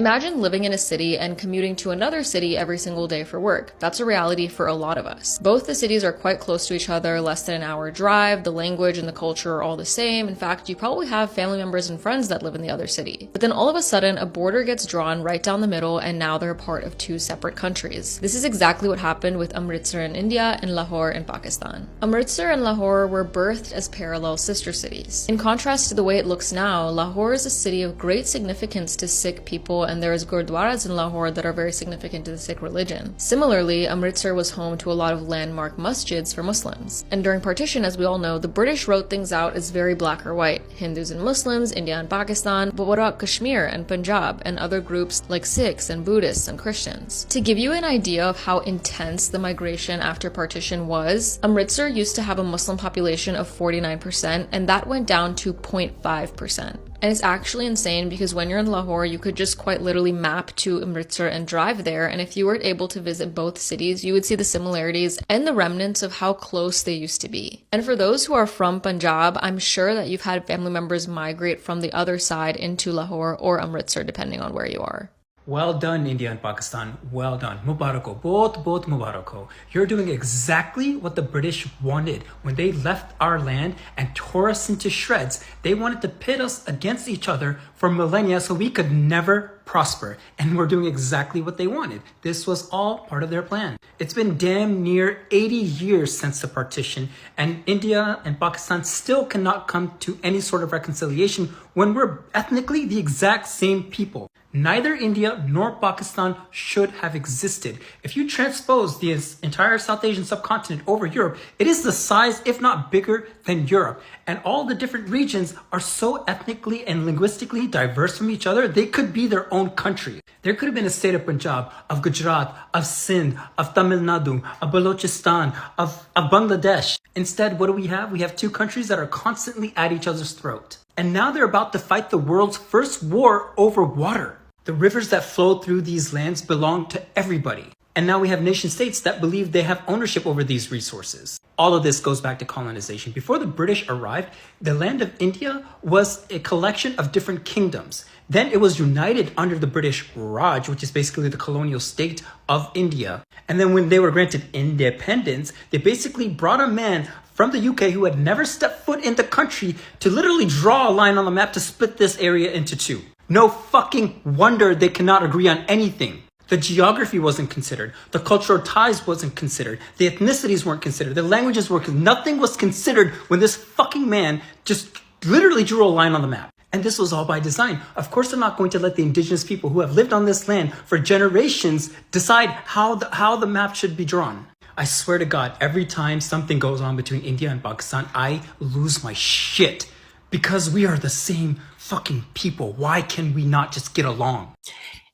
Imagine living in a city and commuting to another city every single day for work. That's a reality for a lot of us. Both the cities are quite close to each other, less than an hour drive, the language and the culture are all the same. In fact, you probably have family members and friends that live in the other city. But then all of a sudden, a border gets drawn right down the middle and now they're a part of two separate countries. This is exactly what happened with Amritsar in India and Lahore in Pakistan. Amritsar and Lahore were birthed as parallel sister cities. In contrast to the way it looks now, Lahore is a city of great significance to Sikh people, and there is gurdwaras in Lahore that are very significant to the Sikh religion. Similarly, Amritsar was home to a lot of landmark masjids for Muslims. And during partition, as we all know, the British wrote things out as very black or white. Hindus and Muslims, India and Pakistan, but what about Kashmir and Punjab and other groups like Sikhs and Buddhists and Christians? To give you an idea of how intense the migration after partition was, Amritsar used to have a Muslim population of 49%, and that went down to 0.5%. And it's actually insane because when you're in Lahore, you could just quite literally map to Amritsar and drive there, and if you were able to visit both cities, you would see the similarities and the remnants of how close they used to be. And for those who are from Punjab, I'm sure that you've had family members migrate from the other side into Lahore or Amritsar, depending on where you are. Well done, India and Pakistan. Well done. Mubarako. Both Mubarako. You're doing exactly what the British wanted. When they left our land and tore us into shreds, they wanted to pit us against each other for millennia so we could never prosper. And we're doing exactly what they wanted. This was all part of their plan. It's been damn near 80 years since the partition, and India and Pakistan still cannot come to any sort of reconciliation when we're ethnically the exact same people. Neither India nor Pakistan should have existed. If you transpose the entire South Asian subcontinent over Europe, it is the size, if not bigger, than Europe. And all the different regions are so ethnically and linguistically diverse from each other, they could be their own country. There could have been a state of Punjab, of Gujarat, of Sindh, of Tamil Nadu, of Balochistan, of Bangladesh. Instead, what do we have? We have two countries that are constantly at each other's throat. And now they're about to fight the world's first war over water. The rivers that flow through these lands belong to everybody. And now we have nation states that believe they have ownership over these resources. All of this goes back to colonization. Before the British arrived, the land of India was a collection of different kingdoms. Then it was united under the British Raj, which is basically the colonial state of India. And then when they were granted independence, they basically brought a man from the UK who had never stepped foot in the country to literally draw a line on the map to split this area into two. No fucking wonder they cannot agree on anything. The geography wasn't considered. The cultural ties wasn't considered. The ethnicities weren't considered. The languages were nothing was considered when this fucking man just literally drew a line on the map. And this was all by design. Of course, they're not going to let the indigenous people who have lived on this land for generations decide how the map should be drawn. I swear to God, every time something goes on between India and Pakistan, I lose my shit. Because we are the same fucking people. Why can we not just get along?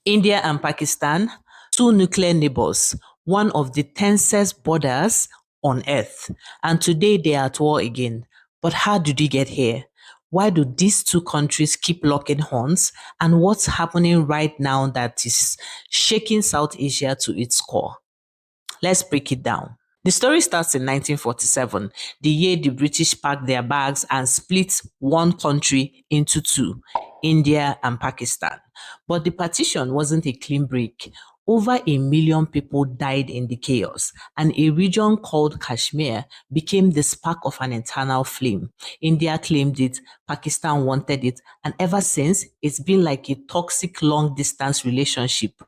India and Pakistan, two nuclear neighbors, one of the tensest borders on earth. And today they are at war again. But how did we get here? Why do these two countries keep locking horns? And what's happening right now that is shaking South Asia to its core? Let's break it down. The story starts in 1947, the year the British packed their bags and split one country into two, India and Pakistan. But the partition wasn't a clean break. Over 1 million people died in the chaos, and a region called Kashmir became the spark of an internal flame. India claimed it, Pakistan wanted it, and ever since, it's been like a toxic long-distance relationship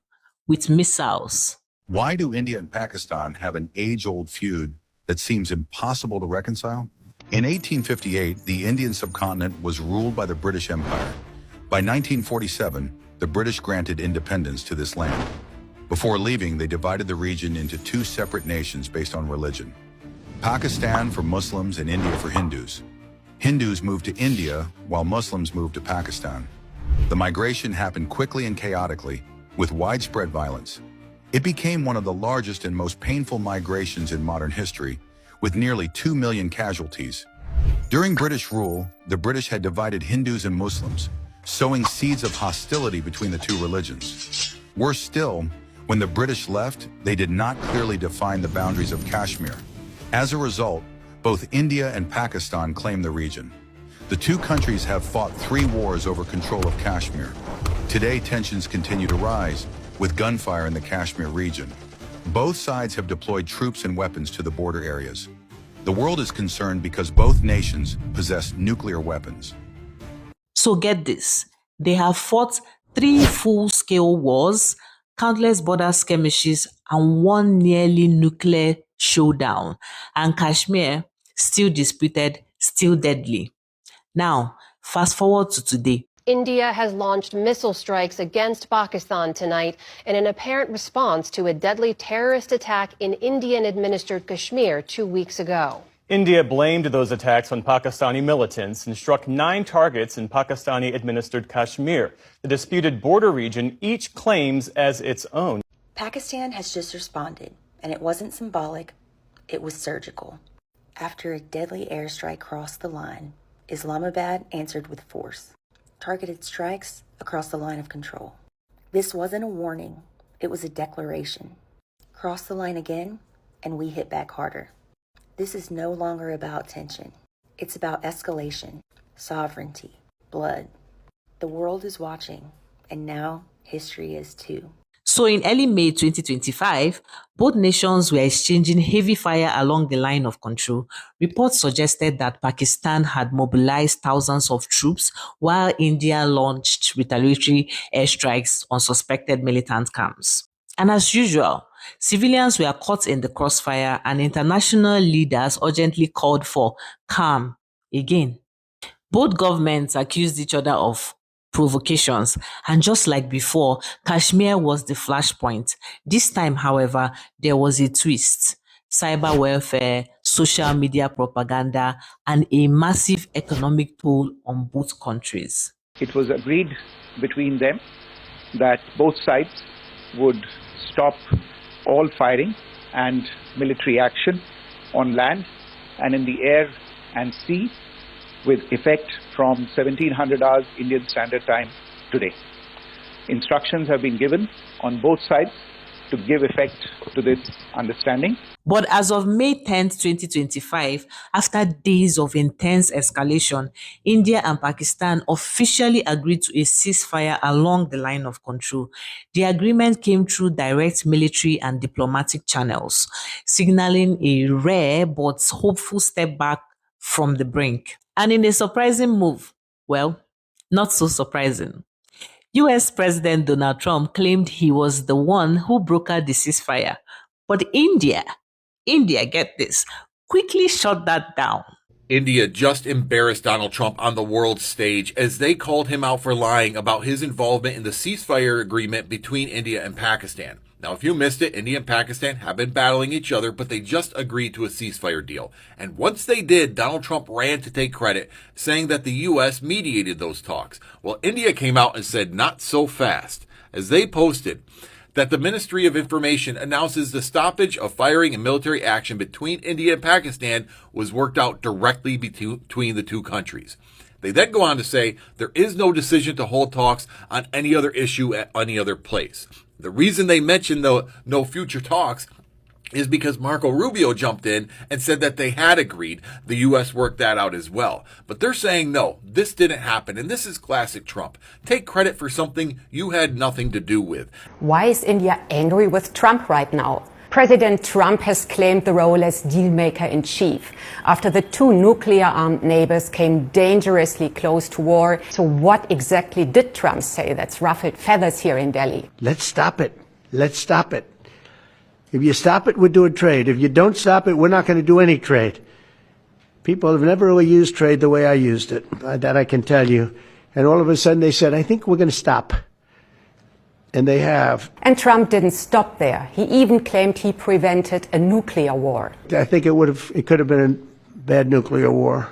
with missiles. Why do India and Pakistan have an age-old feud that seems impossible to reconcile? In 1858, the Indian subcontinent was ruled by the British Empire. By 1947, the British granted independence to this land. Before leaving, they divided the region into two separate nations based on religion. Pakistan for Muslims and India for Hindus. Hindus moved to India while Muslims moved to Pakistan. The migration happened quickly and chaotically, with widespread violence. It became one of the largest and most painful migrations in modern history, with nearly 2 million casualties. During British rule, the British had divided Hindus and Muslims, sowing seeds of hostility between the two religions. Worse still, when the British left, they did not clearly define the boundaries of Kashmir. As a result, both India and Pakistan claim the region. The two countries have fought 3 wars over control of Kashmir. Today, tensions continue to rise, with gunfire in the Kashmir region. Both sides have deployed troops and weapons to the border areas. The world is concerned because both nations possess nuclear weapons. So get this, they have fought 3 full-scale wars, countless border skirmishes, and one nearly nuclear showdown. And Kashmir, still disputed, still deadly. Now, fast forward to today. India has launched missile strikes against Pakistan tonight in an apparent response to a deadly terrorist attack in Indian-administered Kashmir 2 weeks ago. India blamed those attacks on Pakistani militants and struck 9 targets in Pakistani-administered Kashmir, the disputed border region each claims as its own. Pakistan has just responded, and it wasn't symbolic, it was surgical. After a deadly airstrike crossed the line, Islamabad answered with force. Targeted strikes across the line of control. This wasn't a warning, it was a declaration. Cross the line again, and we hit back harder. This is no longer about tension. It's about escalation, sovereignty, blood. The world is watching, and now history is too. So in early May 2025, both nations were exchanging heavy fire along the line of control. Reports suggested that Pakistan had mobilized thousands of troops while India launched retaliatory airstrikes on suspected militant camps. And as usual, civilians were caught in the crossfire and international leaders urgently called for calm again. Both governments accused each other of provocations, and just like before, Kashmir was the flashpoint. This time, however, there was a twist. Cyber warfare, social media propaganda, and a massive economic pull on both countries. It was agreed between them that both sides would stop all firing and military action on land and in the air and sea with effect from 1700 hours Indian Standard Time today. Instructions have been given on both sides to give effect to this understanding. But as of May 10th, 2025, after days of intense escalation, India and Pakistan officially agreed to a ceasefire along the line of control. The agreement came through direct military and diplomatic channels, signaling a rare but hopeful step back from the brink. And in a surprising move, well, not so surprising, US President Donald Trump claimed he was the one who brokered the ceasefire. But India, get this, quickly shut that down. India just embarrassed Donald Trump on the world stage as they called him out for lying about his involvement in the ceasefire agreement between India and Pakistan. Now, if you missed it, India and Pakistan have been battling each other, but they just agreed to a ceasefire deal. And once they did, Donald Trump ran to take credit, saying that the U.S. mediated those talks. Well, India came out and said not so fast, as they posted that the Ministry of Information announces the stoppage of firing and military action between India and Pakistan was worked out directly between the two countries. They then go on to say there is no decision to hold talks on any other issue at any other place. The reason they mentioned the no future talks is because Marco Rubio jumped in and said that they had agreed. The U.S. worked that out as well. But they're saying, no, this didn't happen. And this is classic Trump. Take credit for something you had nothing to do with. Why is India angry with Trump right now? President Trump has claimed the role as dealmaker-in-chief after the two nuclear-armed neighbors came dangerously close to war. So what exactly did Trump say that's ruffled feathers here in Delhi? Let's stop it. Let's stop it. If you stop it, we're doing trade. If you don't stop it, we're not going to do any trade. People have never really used trade the way I used it. That I can tell you. And all of a sudden they said, I think we're going to stop. And they have. And Trump didn't stop there. He even claimed he prevented a nuclear war. I think it could have been a bad nuclear war.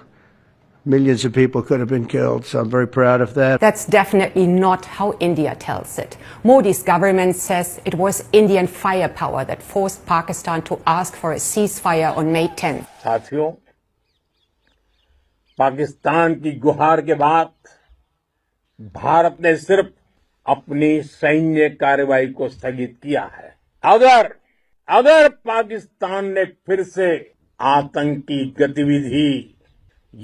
Millions of people could have been killed, so I'm very proud of that. That's definitely not how India tells it. Modi's government says it was Indian firepower that forced Pakistan to ask for a ceasefire on May 10th. साथियों, पाकिस्तान की गुहार के बाद भारत ने सिर्फ अपनी सैन्य कार्रवाई को स्थगित किया है। अगर पाकिस्तान ने फिर से आतंकी गतिविधि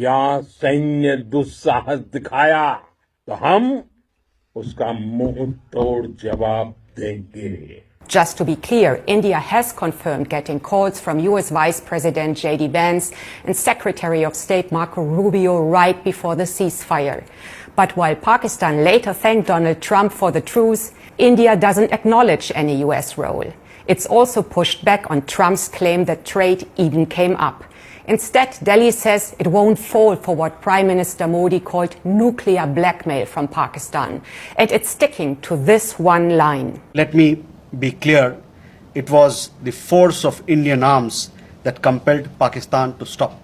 या सैन्य दुस्साहस दिखाया तो हम उसका मुंह तोड़ जवाब देंगे। Just to be clear, India has confirmed getting calls from US Vice President J.D. Vance and Secretary of State Marco Rubio right before the ceasefire. But while Pakistan later thanked Donald Trump for the truce, India doesn't acknowledge any US role. It's also pushed back on Trump's claim that trade even came up. Instead, Delhi says it won't fall for what Prime Minister Modi called nuclear blackmail from Pakistan. And it's sticking to this one line. Let me be clear, it was the force of Indian arms that compelled Pakistan to stop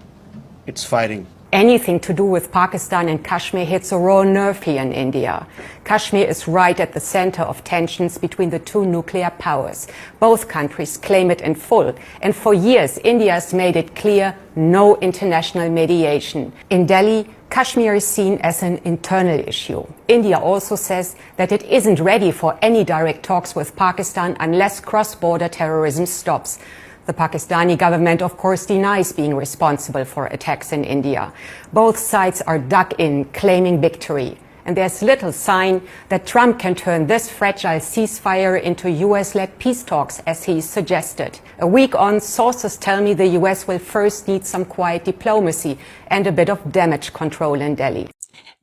its firing. Anything to do with Pakistan and Kashmir hits a raw nerve here in India. Kashmir is right at the center of tensions between the two nuclear powers. Both countries claim it in full, and for years India has made it clear no international mediation. In Delhi, Kashmir is seen as an internal issue. India also says that it isn't ready for any direct talks with Pakistan unless cross-border terrorism stops. The Pakistani government, of course, denies being responsible for attacks in India. Both sides are dug in, claiming victory. And there's little sign that Trump can turn this fragile ceasefire into US-led peace talks, as he suggested. A week on, sources tell me the US will first need some quiet diplomacy and a bit of damage control in Delhi.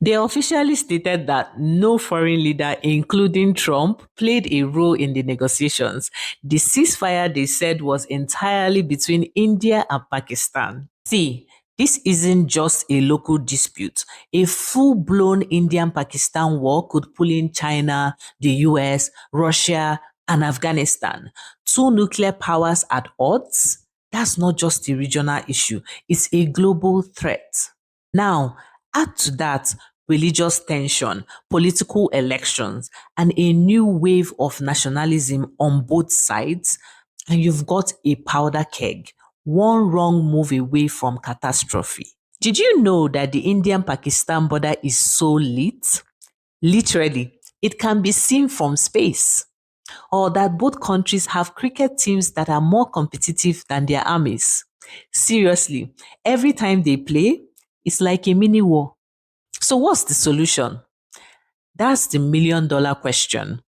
They officially stated that no foreign leader, including Trump, played a role in the negotiations. The ceasefire, they said, was entirely between India and Pakistan. See, this isn't just a local dispute. A full-blown Indian-Pakistan war could pull in China, the US, Russia, and Afghanistan. Two nuclear powers at odds? That's not just a regional issue. It's a global threat. Now, add to that religious tension, political elections, and a new wave of nationalism on both sides, and you've got a powder keg, one wrong move away from catastrophe. Did you know that the Indian-Pakistan border is so lit? Literally, it can be seen from space. Or that both countries have cricket teams that are more competitive than their armies. Seriously, every time they play, it's like a mini war. So what's the solution? That's the million-dollar question.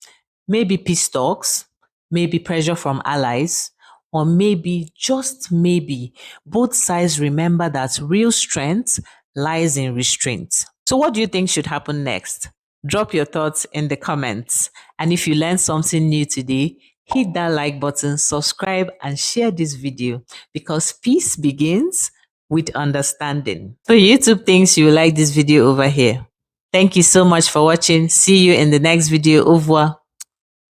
Maybe peace talks, maybe pressure from allies, or maybe, just maybe, both sides remember that real strength lies in restraint. So what do you think should happen next? Drop your thoughts in the comments. And if you learned something new today, hit that like button, subscribe, and share this video, because peace begins with understanding. So YouTube thinks you like this video over here. Thank you so much for watching. See you in the next video. Au revoir.